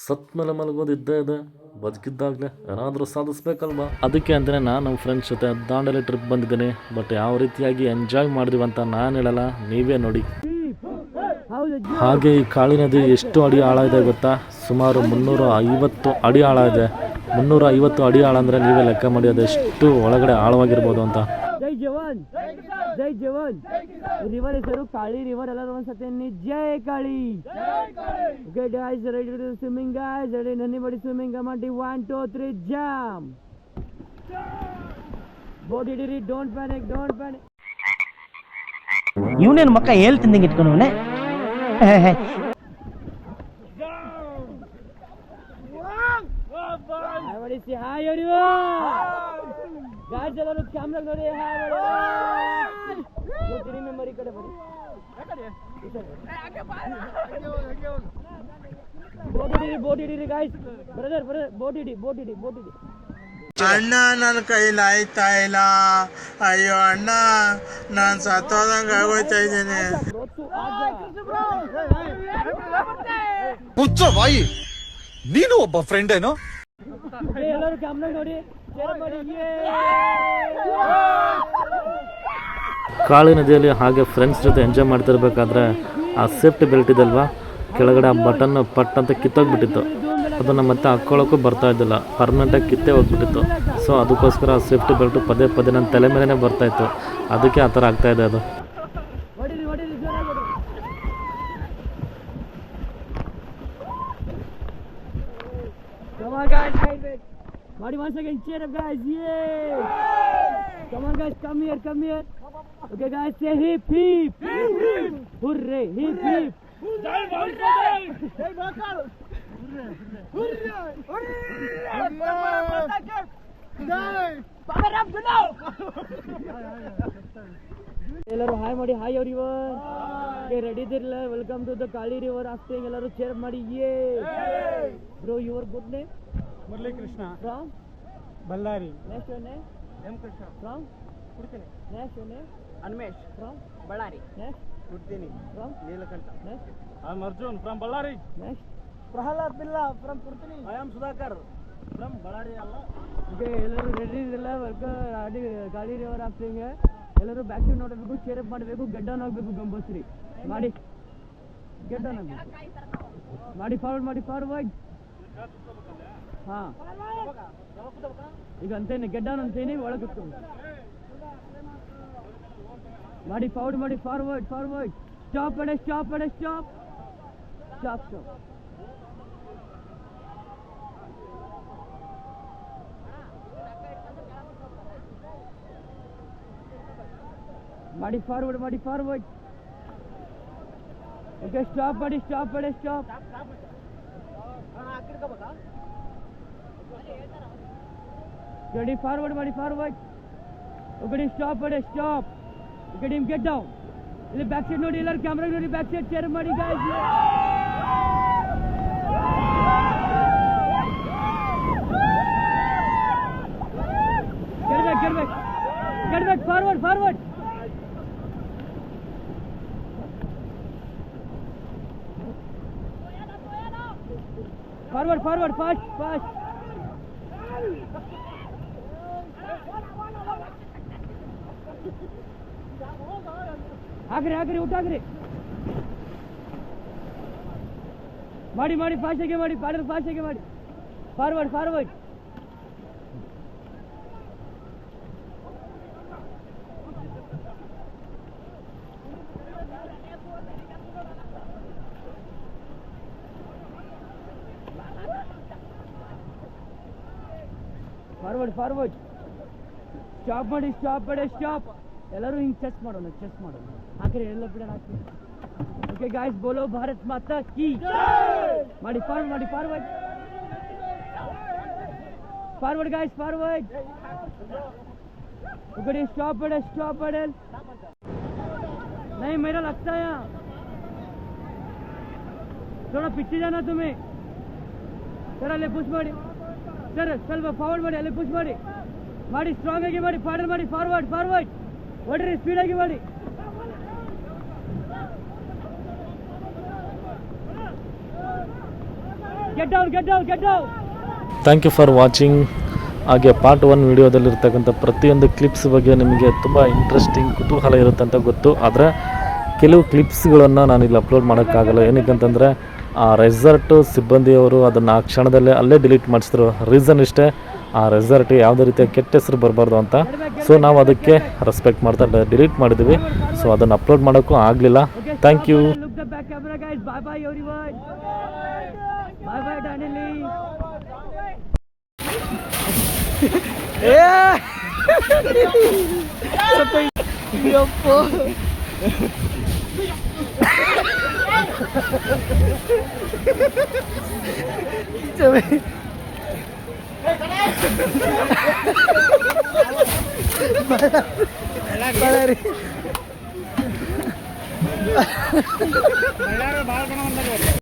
ಸತ್ ಮೇಲೆ ಮಲಗೋದಿದ್ದೇ ಇದೆ, ಬದುಕಿದ್ದಾಗಲೇ ಏನಾದರೂ ಸಾಧಿಸ್ಬೇಕಲ್ವಾ. ಅದಕ್ಕೆ ಅಂತಲೇ ನಾನು ನಮ್ಮ ಫ್ರೆಂಡ್ಸ್ ಜೊತೆ ದಾಂಡೇಲಿ ಟ್ರಿಪ್ ಬಂದಿದ್ದೀನಿ. ಬಟ್ ಯಾವ ರೀತಿಯಾಗಿ ಎಂಜಾಯ್ ಮಾಡಿದ್ವಿ ಅಂತ ನಾನು ಹೇಳಲ್ಲ, ನೀವೇ ನೋಡಿ. ಹಾಗೆ ಈ ಕಾಳಿ ನದಿ ಎಷ್ಟು ಅಡಿ ಆಳ ಇದೆ ಗೊತ್ತಾ? ಸುಮಾರು 350 ಅಡಿ ಆಳ ಇದೆ. 350 ಅಡಿ ಆಳ ಅಂದರೆ ನೀವೇ ಲೆಕ್ಕ ಮಾಡಿ ಅದೆಷ್ಟು ಒಳಗಡೆ ಆಳವಾಗಿರ್ಬೋದು ಅಂತ. ಜೈ ಜವಾನ್, ಜೈ ಜವಾನ್. ರಿವರ್ ಹೆಸರು ಕಾಳಿ ರಿವರ್. ಎಲ್ಲರೂ ಒಂದ್ಸತಿ ಜೈ Kali. Okay guys, ready to swimming guys? Ready? Anybody swimming? Come on, 1 2 3 jump. Body did it. Don't panic, don't panic. ಇವನೇನು ಮಕ್ಕ ಹೇಳ್ತಿದ್ದಂಗೆ ಇಟ್ಕೊಂಡವನೆ. Everybody say hi everyone. Guys, ಎಲ್ಲರೂ ಕ್ಯಾಮೆರಾ ನೋಡಿ hi ಮಾಡಿ. ಗೊತ್ತಿರಿ ಮೆಮೊರಿ ಕಡೆ ಬನ್ನಿ. ಬೋಟ್ ಹಿಡೀರಿ guys. ಬ್ರದರ್ ಬೋಟ್ ಹಿಡಿ. ಅಣ್ಣ ನನ್ನ ಕೈಲಿ ಆಯ್ತಾ ಇಲ್ಲ. ಅಯ್ಯೋ ಅಣ್ಣ, ನಾನು ಸತ್ತೋದಂಗೆ ಆಗೋಯ್ತಾ ಇದ್ದೀನಿ. ಹುಚ್ಚ ಬಾಯಿ, ನೀನು ಒಬ್ಬ ಫ್ರೆಂಡ್ ಏನೋ. ಎಲ್ಲರೂ ಕ್ಯಾಮ್ರಾ ನೋಡಿ ಶೇರ್ ಮಾಡಿ. ಕಾಳಿ ನದಿಯಲ್ಲಿ ಹಾಗೆ ಫ್ರೆಂಡ್ಸ್ ಜೊತೆ ಎಂಜಾಯ್ ಮಾಡ್ತಿರ್ಬೇಕಾದ್ರೆ ಆ ಸೇಫ್ಟಿ ಬೆಲ್ಟ್ ಇದಲ್ವಾ, ಕೆಳಗಡೆ ಆ ಬಟನ್ ಪಟ್ ಅಂತ ಕಿತ್ತೋಗ್ಬಿಟ್ಟಿತ್ತು. ಅದನ್ನು ಮತ್ತೆ ಹಾಕ್ಕೊಳ್ಳೋಕ್ಕೂ ಬರ್ತಾ ಇದ್ದಿಲ್ಲ, ಪರ್ಮನೆಂಟಾಗಿ ಕಿತ್ತೇ ಹೋಗ್ಬಿಟ್ಟಿತ್ತು. ಸೊ ಅದಕ್ಕೋಸ್ಕರ ಆ ಸೇಫ್ಟಿ ಬೆಲ್ಟು ಪದೇ ನನ್ನ ತಲೆ ಮೇಲೇ ಬರ್ತಾಯಿತ್ತು. ಅದಕ್ಕೆ ಆ ಥರ ಆಗ್ತಾಯಿದೆ ಅದು. Marty, once again, cheer up, guys! Yay! Come on, guys, come here. Okay, guys, say hip, hip! Hip, hip! Hooray! Hip, hip! Jai Bharat! Jai Bharat! Hooray! Hooray! Jai! Power up now! ಎಲ್ಲರೂ hi ಮಾಡಿ. Hi everyone. Okay, ready ಇದಿರಲ್ಲ? Welcome to the Kali river rafting. ಎಲ್ಲರೂ cheer ಮಾಡಿ. ಯೇ bro, your good name? Murali Krishna. From Ballari. Next your name? M Krishna. From Kudithini. Next your name? Anmesh. From Ballari. Next Kudithini. From Neelakantha. Next I am Arjun from Ballari. Next Prahlad Billa from Kudithini. I am Sudhakar from Ballari ಅಲ್ಲ. Okay, ಎಲ್ಲರೂ ready ಇರಲ್ಲ? Welcome Kali river rafting. ಎಲ್ಲರೂ back side ನೋಡಬೇಕು, cheer up ಮಾಡಬೇಕು, get down ಆಗಬೇಕು compulsory ಮಾಡಿ. Get down ಆಗಬೇಕು ಮಾಡಿ. ಫಾರ್ವರ್ಡ್. ಹಾಂ, ಈಗ ಅಂತೇನೆ ಗೆಟ್ ಡೌನ್ ಅಂತೇನೆ ಒಳಗೆ ಕೂತ್ಕೊಂಡು ಮಾಡಿ. ಫಾರ್ವರ್ಡ್. ಸ್ಟಾಪ್. ಮಾಡಿ ಫಾರ್ವರ್ಡ್. ಓಕೆ, ಸ್ಟಾಪ್ ಮಾಡಿ. Ready? Forward. Okay, stop. Okay, ನಿಮ್ ಗೆಟ್ ಡೌನ್. ಇಲ್ಲಿ ಬ್ಯಾಕ್ ಸೈಡ್ ನೋಡಿ, ಎಲ್ಲರೂ ಕ್ಯಾಮ್ರಾ ನೋಡಿ, ಬ್ಯಾಕ್ ಸೈಡ್ ಚೇರ್ ಮಾಡಿ guys. Get back. Forward. Forward, fast. ಆಗ್ರಿ ಊಟಾಗ್ರಿ ಮಾಡಿ ಫಾಸ್ಟ್ ಆಗಿ ಮಾಡಿ. ಫಾರ್ವರ್ಡ್. ಫಾರ್ವರ್ಡ್. ಸ್ಟಾಪ್. ಎಲ್ಲರೂ ಹಿಂಗೆ ಚೆಸ್ ಮಾಡೋಣ. ಹಾಕ್ರಿ, ಎಲ್ಲ ಬಿಡೋಣ. ಹಾಕಿ. ಓಕೆ ಗಾಯ್ಸ್, ಬೋಲೋ ಭಾರತ್ ಮಾತಾ ಕೀ. ಮಾಡಿ forward guys, forward. Okay, stop पड़े. नहीं, मेरा लगता है यहाँ थोड़ा पीछे जाना तुम्हें. सर अल्ले पुश ಮಾಡಿ. ಸರ್ ಸ್ವಲ್ಪ ಫಾರ್ವರ್ಡ್ ಮಾಡಿ. ಅಲ್ಲೇ ಪುಷ್ ಮಾಡಿ ಸ್ಟ್ರಾಂಗ್ ಆಗಿ ಮಾಡಿ. ಪಾಡಲ್ ಮಾಡಿ. ಫಾರ್ವರ್ಡ್ ಹೊಡ್ರಿ, ಸ್ಪೀಡ್ ಆಗಿ ಮಾಡಿ. Get down, get down, get down. Thank you for watching. ಹಾಗೆ ಪಾರ್ಟ್ 1 ವಿಡಿಯೋದಲ್ಲಿರ್ತಕ್ಕಂಥ ಪ್ರತಿಯೊಂದು ಕ್ಲಿಪ್ಸ್ ಬಗ್ಗೆ ನಿಮಗೆ ತುಂಬ ಇಂಟ್ರೆಸ್ಟಿಂಗ್ ಕುತೂಹಲ ಇರುತ್ತೆ ಅಂತ ಗೊತ್ತು. ಆದರೆ ಕೆಲವು ಕ್ಲಿಪ್ಸ್ಗಳನ್ನು ನಾನಿಲ್ಲಿ ಅಪ್ಲೋಡ್ ಮಾಡೋಕ್ಕಾಗಲ್ಲ. ಏನಕ್ಕಂತಂದರೆ ಆ ರೆಸಾರ್ಟು ಸಿಬ್ಬಂದಿಯವರು ಅದನ್ನು ಆ ಕ್ಷಣದಲ್ಲೇ ಅಲ್ಲೇ ಡಿಲೀಟ್ ಮಾಡಿಸಿದ್ರು. ರೀಸನ್ ಇಷ್ಟೇ, ಆ ರೆಸಾರ್ಟಿಗೆ ಯಾವುದೇ ರೀತಿಯ ಕೆಟ್ಟ ಹೆಸರು ಬರಬಾರ್ದು ಅಂತ. ಸೊ ನಾವು ಅದಕ್ಕೆ ರೆಸ್ಪೆಕ್ಟ್ ಮಾಡ್ತಾ ಡಿಲೀಟ್ ಮಾಡಿದ್ವಿ. ಸೊ ಅದನ್ನು ಅಪ್ಲೋಡ್ ಮಾಡೋಕ್ಕೂ ಆಗಲಿಲ್ಲ. Thank you. Look the back camera, guys. Bye bye, everyone. Bye bye, Danily. Ballari ಭಾಳ ಕಣ